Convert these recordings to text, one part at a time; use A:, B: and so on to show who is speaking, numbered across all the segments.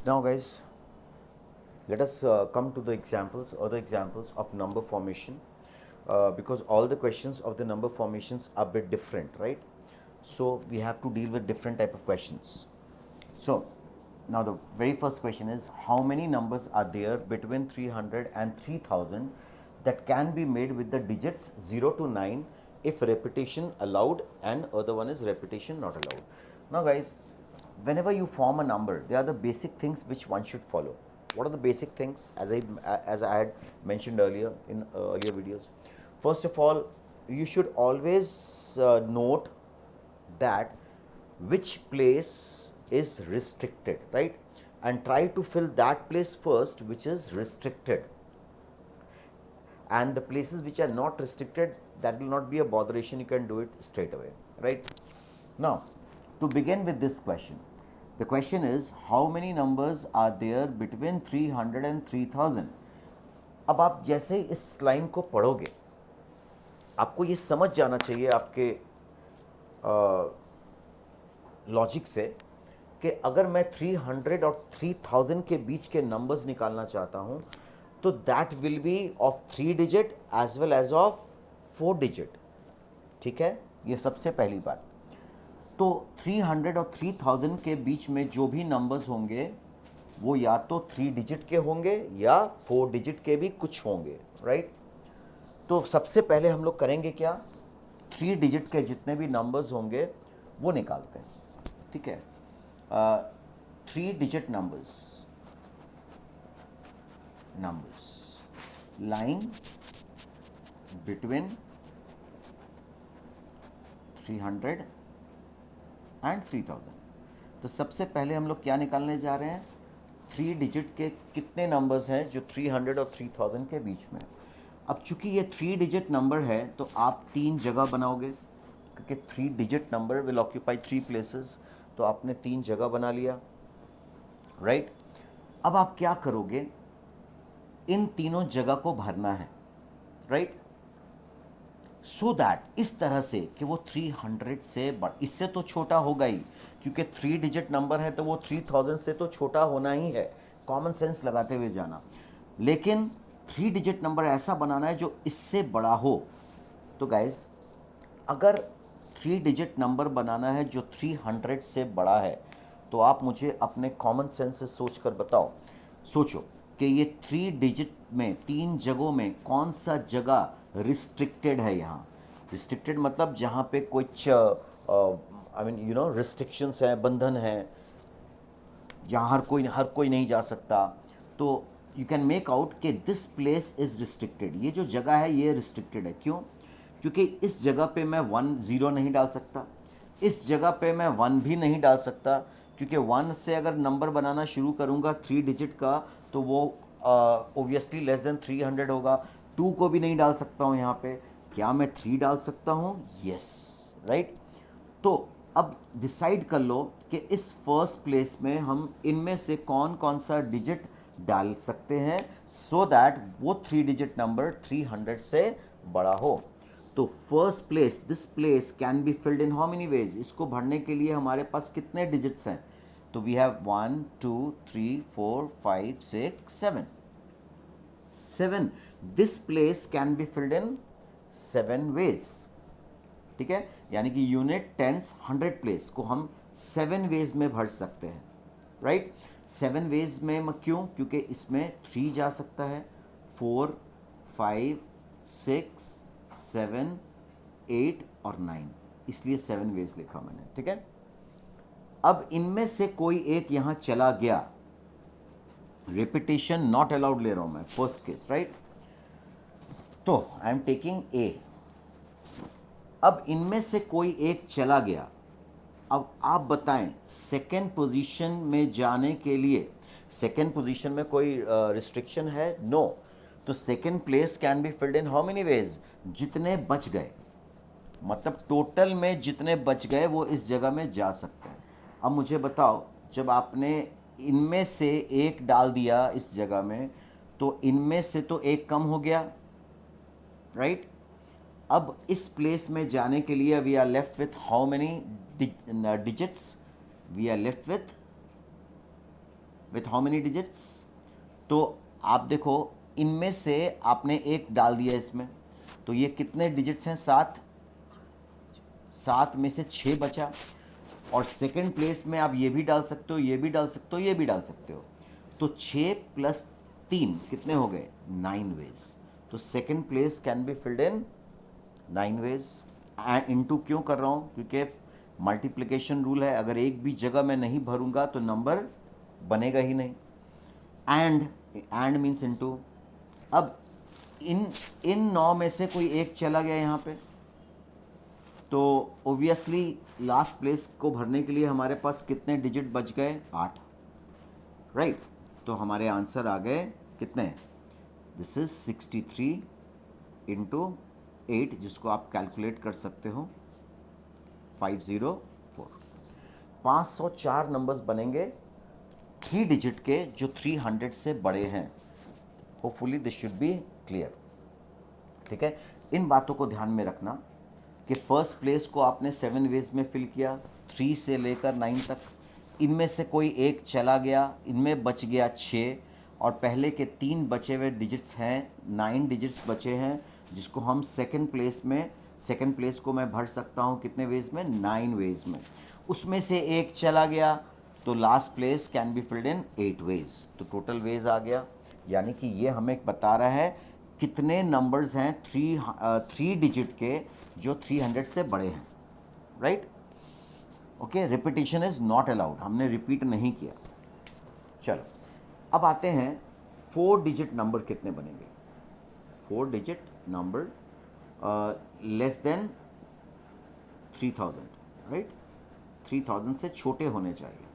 A: Now guys, let us come to the examples, other examples of number formation, because all the questions of the number formations are a bit different, right? So we have to deal with different type of questions. So now the very first question is, how many numbers are there between 300 and 3000 that can be made with the digits 0 to 9 if repetition allowed and other one is repetition not allowed? Now guys, whenever you form a number, there are the basic things which one should follow. What are the basic things? As I had mentioned earlier in earlier videos, first of all, you should always note that which place is restricted, right? And try to fill that place first which is restricted, and the places which are not restricted, that will not be a botheration, you can do it straight away, right? Now, to begin with this question, the question is, how many numbers are there between 300 and 3000? अब आप जैसे इस line को पढ़ोगे, आपको ये समझ जाना चाहिए आपके लॉजिक से कि अगर मैं 300 और 3000 के बीच के नंबर्स निकालना चाहता हूँ तो that will be of 3 digit as well as of 4 digit. ठीक है, ये सबसे पहली बात। तो 300 और 3000 के बीच में जो भी नंबर्स होंगे वो या तो 3 डिजिट के होंगे या 4 डिजिट के भी कुछ होंगे, राइट? तो सबसे पहले हम लोग करेंगे क्या, 3 डिजिट के जितने भी नंबर्स होंगे वो निकालते हैं। ठीक है, 3 digit numbers line between 300 and 3000। तो सबसे पहले हम लोग क्या निकालने जा रहे हैं, 3 डिजिट के कितने नंबर्स हैं जो 300 और 3000 के बीच में। अब चूंकि ये 3 डिजिट नंबर है तो आप 3 जगह बनाओगे, क्योंकि 3 digit number will occupy 3 places, तो आपने 3 जगह बना लिया, राइट? अब आप क्या करोगे, इन तीनों जगह को भरना है, राइट? सो दैट इस तरह से कि वो 300 से इससे तो छोटा होगा ही, क्योंकि 3 डिजिट नंबर है तो वो 3000 से तो छोटा होना ही है, कॉमन सेंस लगाते हुए जाना। लेकिन 3 डिजिट नंबर ऐसा बनाना है जो इससे बड़ा हो। तो गाइज, अगर 3 डिजिट नंबर बनाना है जो 300 से बड़ा है तो आप मुझे अपने कॉमन सेंस से सोच कर बताओ, सोचो कि ये 3 डिजिट में 3 जगहों में कौन सा जगह रिस्ट्रिक्टेड है। यहाँ रिस्ट्रिक्टेड मतलब जहाँ पे कुछ I mean you know restrictions हैं, बंधन हैं, जहाँ हर कोई नहीं जा सकता। तो यू कैन मेक आउट कि दिस प्लेस इज़ रिस्ट्रिक्टेड, ये जो जगह है ये रिस्ट्रिक्टेड है। क्यों? क्योंकि इस जगह पे मैं 1 0 नहीं डाल सकता, इस जगह पे मैं 1 भी नहीं डाल सकता, क्योंकि 1 से अगर नंबर बनाना शुरू करूँगा 3 डिजिट का तो वो ओबियसली लेस देन 300 होगा। 2 को भी नहीं डाल सकता हूँ यहाँ पे। क्या मैं 3 डाल सकता हूँ? Yes, right? तो अब डिसाइड कर लो कि इस फर्स्ट प्लेस में हम इनमें से कौन कौन सा डिजिट डाल सकते हैं सो दैट वो 3 डिजिट नंबर 300 से बड़ा हो। तो first place, this place can be filled in how many veg? इसको भरने के लिए हमारे पास कितने डिजिट्स हैं? तो we have 1 2 3 4 5 6 7। This place can be filled in 7 ways. ठीक है, यानी कि यूनिट, टेंस, 100 प्लेस को हम 7 वेज में भर सकते हैं, राइट? 7 वेज में क्यों? क्योंकि इसमें 3 जा सकता है, 4 5 6 7 8 और 9, इसलिए 7 वेज लिखा मैंने। ठीक है, अब इनमें से कोई एक यहां चला गया, रिपीटेशन नॉट अलाउड ले रहा हूं मैं, फर्स्ट केस, राइट? तो आई एम टेकिंग ए। अब इनमें से कोई एक चला गया, अब आप बताएं सेकेंड पोजीशन में जाने के लिए, सेकेंड पोजीशन में कोई रिस्ट्रिक्शन है? नो। तो second place can be filled in how many veg? जितने बच गए, मतलब टोटल में जितने बच गए वो इस जगह में जा सकते हैं। अब मुझे बताओ, जब आपने इनमें से एक डाल दिया इस जगह में तो इनमें से तो एक कम हो गया, राइट? अब इस प्लेस में जाने के लिए we are left with how many digits? We are left with with how many digits? तो आप देखो इनमें से आपने एक डाल दिया इसमें, तो ये कितने डिजिट्स हैं? 7। 7 में से 6 बचा, और सेकेंड प्लेस में आप ये भी डाल सकते हो, ये भी डाल सकते हो, ये भी डाल सकते हो। तो 6 + 3 कितने हो गए? 9 वेज। तो second place can be filled in 9 ways. Into क्यों कर रहा हूँ? क्योंकि मल्टीप्लिकेशन रूल है, अगर एक भी जगह मैं नहीं भरूंगा तो नंबर बनेगा ही नहीं। And means into. अब इन 9 में से कोई एक चला गया यहाँ पे, तो ओबियसली लास्ट प्लेस को भरने के लिए हमारे पास कितने डिजिट बच गए? 8, राइट। तो हमारे आंसर आ गए कितने? दिस इज 63 × 8, जिसको आप कैलकुलेट कर सकते हो, 504। 504 नंबर्स बनेंगे 3 डिजिट के जो 300 से बड़े हैं। Hopefully this should be clear. ठीक है, इन बातों को ध्यान में रखना कि फर्स्ट प्लेस को आपने 7 वेज में फिल किया, 3 से लेकर 9 तक। इनमें से कोई एक चला गया, इनमें बच गया 6, और पहले के 3 बचे हुए डिजिट्स हैं, 9 डिजिट्स बचे हैं, जिसको हम सेकंड प्लेस को मैं भर सकता हूँ कितने वेज में? 9 वेज में। उसमें से एक चला गया, तो last place can be filled in 8 ways. तो टोटल वेज आ गया, यानी कि ये हमें बता रहा है कितने नंबर्स हैं 3 डिजिट के जो 300 से बड़े हैं, right. Okay, repetition is not allowed, हमने रिपीट नहीं किया। चलो अब आते हैं 4 डिजिट नंबर कितने बनेंगे? 4 digit number less than 3000, right. 3000 से छोटे होने चाहिए,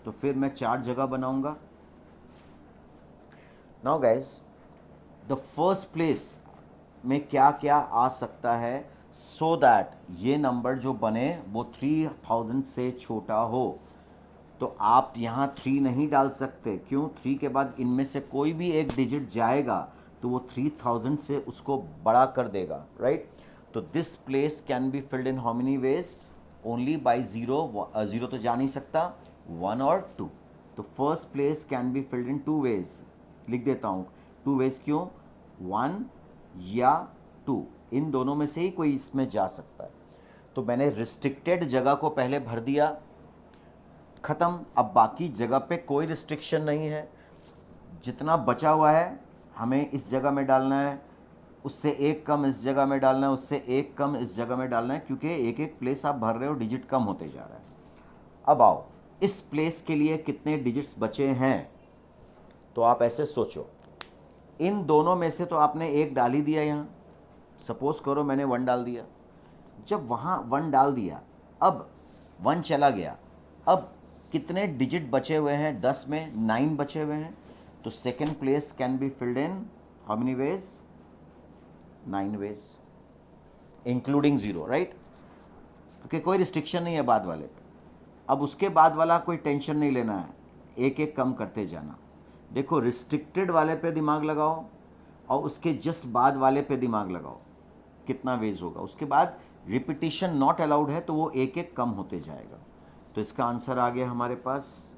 A: तो फिर मैं 4 जगह बनाऊंगा। Now guys, the first place में क्या क्या आ सकता है, सो दैट ये नंबर जो बने वो 3000 से छोटा हो। तो आप यहाँ 3 नहीं डाल सकते, क्यों? 3 के बाद इनमें से कोई भी एक डिजिट जाएगा तो वो 3000 से उसको बड़ा कर देगा, राइट। तो this place can be filled in how many ways? Only by 0 तो जा नहीं सकता, 1 और 2। तो first place can be filled in 2 ways. लिख देता हूँ 2 वेज, क्यों? 1 या 2, इन दोनों में से ही कोई इसमें जा सकता है। तो मैंने रिस्ट्रिक्टेड जगह को पहले भर दिया, ख़त्म। अब बाकी जगह पे कोई रिस्ट्रिक्शन नहीं है, जितना बचा हुआ है हमें इस जगह में डालना है, उससे एक कम इस जगह में डालना है, उससे एक कम इस जगह में डालना है, क्योंकि एक एक प्लेस आप भर रहे हो, डिजिट कम होते जा रहा है। अब आओ, इस प्लेस के लिए कितने डिजिट्स बचे हैं? तो आप ऐसे सोचो, इन दोनों में से तो आपने एक डाल ही दिया। यहाँ सपोज करो मैंने 1 डाल दिया, जब वहाँ 1 डाल दिया, अब 1 चला गया, अब कितने डिजिट बचे हुए हैं? 10 में 9 बचे हुए हैं। तो second place can be filled in how many ways? 9 ways, including 0, right, क्योंकि कोई रिस्ट्रिक्शन नहीं है बाद वाले पे। अब उसके बाद वाला कोई टेंशन नहीं लेना है, एक एक कम करते जाना। देखो, रिस्ट्रिक्टेड वाले पे दिमाग लगाओ और उसके जस्ट बाद वाले पे दिमाग लगाओ, कितना वेज होगा। उसके बाद रिपीटिशन नॉट अलाउड है, तो वो एक एक कम होते जाएगा। तो इसका आंसर आ गया हमारे पास,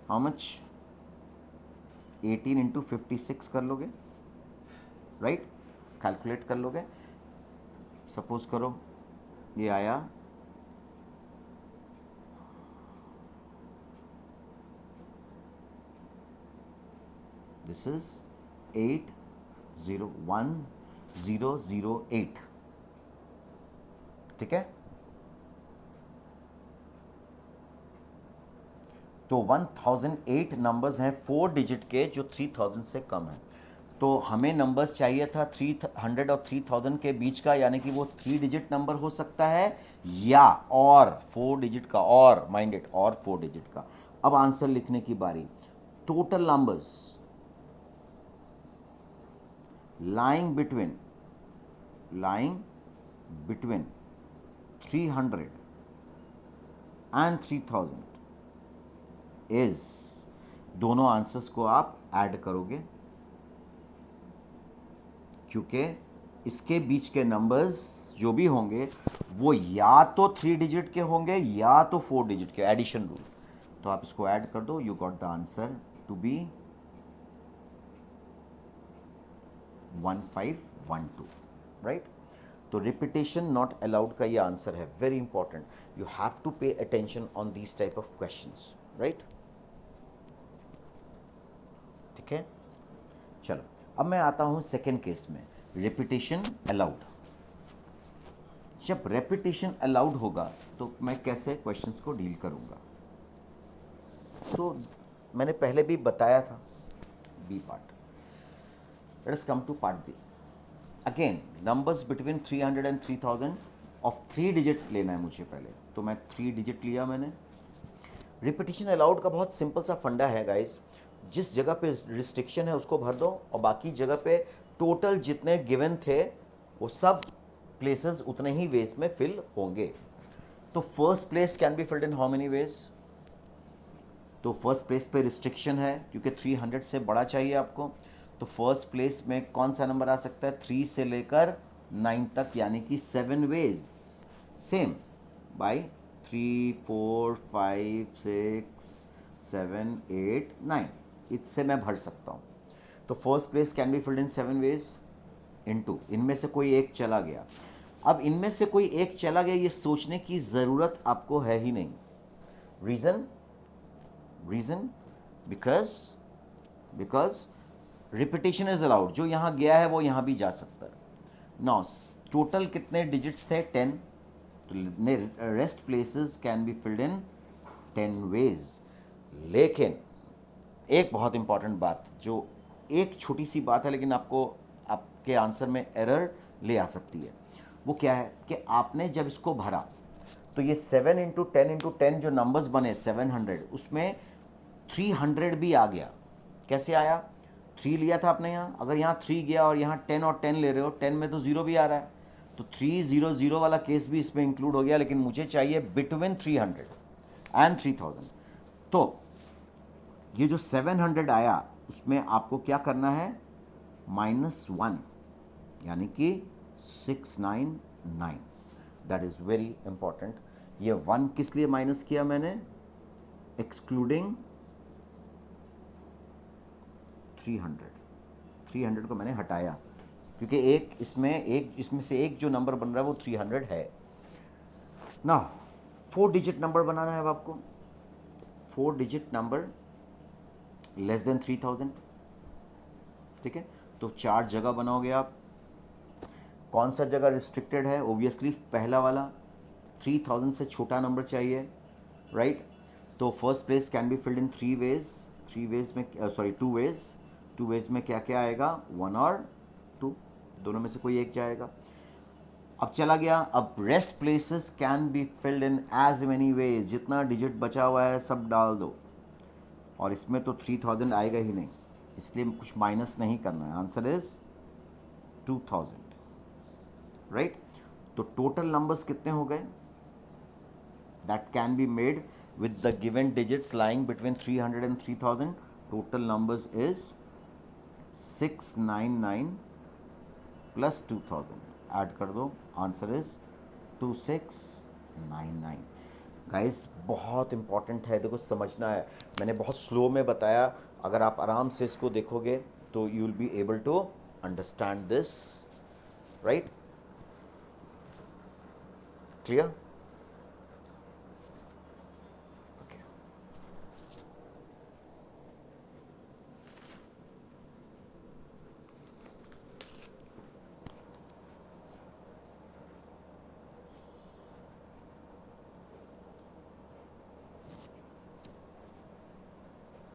A: हाउ मच? 18 × 56 कर लोगे, राइट, कैलकुलेट कर लोगे। सपोज करो ये आया 801,008, ठीक है। तो 1008 नंबर्स हैं 4 डिजिट के जो 3000 से कम है। तो हमें नंबर्स चाहिए था 300 और 3000 के बीच का, यानी कि वो 3 डिजिट नंबर हो सकता है या और 4 डिजिट का, और माइंड इट, और 4 डिजिट का। अब आंसर लिखने की बारी। Total numbers lying between 300 and 3000 is, दोनों आंसर्स को आप ऐड करोगे, क्योंकि इसके बीच के नंबर्स जो भी होंगे वो या तो 3 डिजिट के होंगे या तो 4 डिजिट के, एडिशन रूल। तो आप इसको ऐड कर दो, you got the answer to be 1512, right. तो रिपीटेशन नॉट अलाउड का ये आंसर है, very important, you have to pay attention on these type of questions, right. ठीक है, चलो अब मैं आता हूं सेकेंड केस में, रिपीटेशन अलाउड। जब रेपिटेशन अलाउड होगा तो मैं कैसे क्वेश्चंस को डील करूंगा। तो मैंने पहले भी बताया था, B part. Let us come to part B. Again numbers between 300 and 3000 of 3 digit लेना है मुझे पहले, तो मैं 3 डिजिट लिया मैंने। रिपीटेशन अलाउड का बहुत सिंपल सा फंडा है गाइस, जिस जगह पे रिस्ट्रिक्शन है उसको भर दो और बाकी जगह पे टोटल जितने गिवन थे वो सब प्लेसेस उतने ही वेज में फिल होंगे। तो first place can be filled in how many veg. तो फर्स्ट प्लेस पे रिस्ट्रिक्शन है क्योंकि 300 से बड़ा चाहिए आपको, तो फर्स्ट प्लेस में कौन सा नंबर आ सकता है, 3 से लेकर 9 तक, यानी कि 7 वेज। सेम बाय 3 4 5 6 7 8 9, इससे मैं भर सकता हूँ। तो first place can be filled in 7 ways into, इनमें से कोई एक चला गया। अब इनमें से कोई एक चला गया ये सोचने की ज़रूरत आपको है ही नहीं। Reason because repetition is allowed, जो यहाँ गया है वो यहाँ भी जा सकता है। नाउ टोटल कितने डिजिट्स थे, 10, तो rest places can be filled in 10 ways. लेकिन एक बहुत इंपॉर्टेंट बात, जो एक छोटी सी बात है लेकिन आपको आपके आंसर में एरर ले आ सकती है, वो क्या है कि आपने जब इसको भरा तो ये 7 इंटू 10 जो नंबर्स बने 700, उसमें 300 भी आ गया। कैसे आया, 3 लिया था आपने यहाँ, अगर यहाँ 3 गया और यहाँ 10 और 10 ले रहे हो, 10 में तो 0 भी आ रहा है, तो 300 वाला केस भी इसमें इंक्लूड हो गया। लेकिन मुझे चाहिए बिटवीन 300 एंड 3000। तो ये जो 700 आया उसमें आपको क्या करना है, -1, यानी कि 699। That is very important. ये 1 किस लिए माइनस किया मैंने, एक्सक्लूडिंग 300 को मैंने हटाया क्योंकि एक इसमें से एक जो नंबर बन रहा है वो 300 है ना। 4 डिजिट नंबर बनाना है अब आपको, 4 डिजिट नंबर लेस देन 3000, ठीक है। तो 4 जगह बनाओगे आप। कौन सा जगह रिस्ट्रिक्टेड है, ओब्वियसली पहला वाला, 3000 से छोटा नंबर चाहिए, राइट। तो first place can be filled in 3 ways, 2 ways में क्या क्या आएगा, 1 और 2, दोनों में से कोई एक जाएगा। अब चला गया, अब rest places can be filled in as many ways, जितना डिजिट बचा हुआ है सब डाल दो, और इसमें तो 3000 आएगा ही नहीं, इसलिए कुछ माइनस नहीं करना है। Answer is 2000, right. तो टोटल नंबर्स कितने हो गए, that can be made with the given digits lying between 300 and 3000। Total numbers is 699 plus 2000, add कर दो, आंसर इज 2699। गाइस बहुत इंपॉर्टेंट है, देखो समझना है, मैंने बहुत स्लो में बताया, अगर आप आराम से इसको देखोगे तो you will be able to understand this, right. Clear.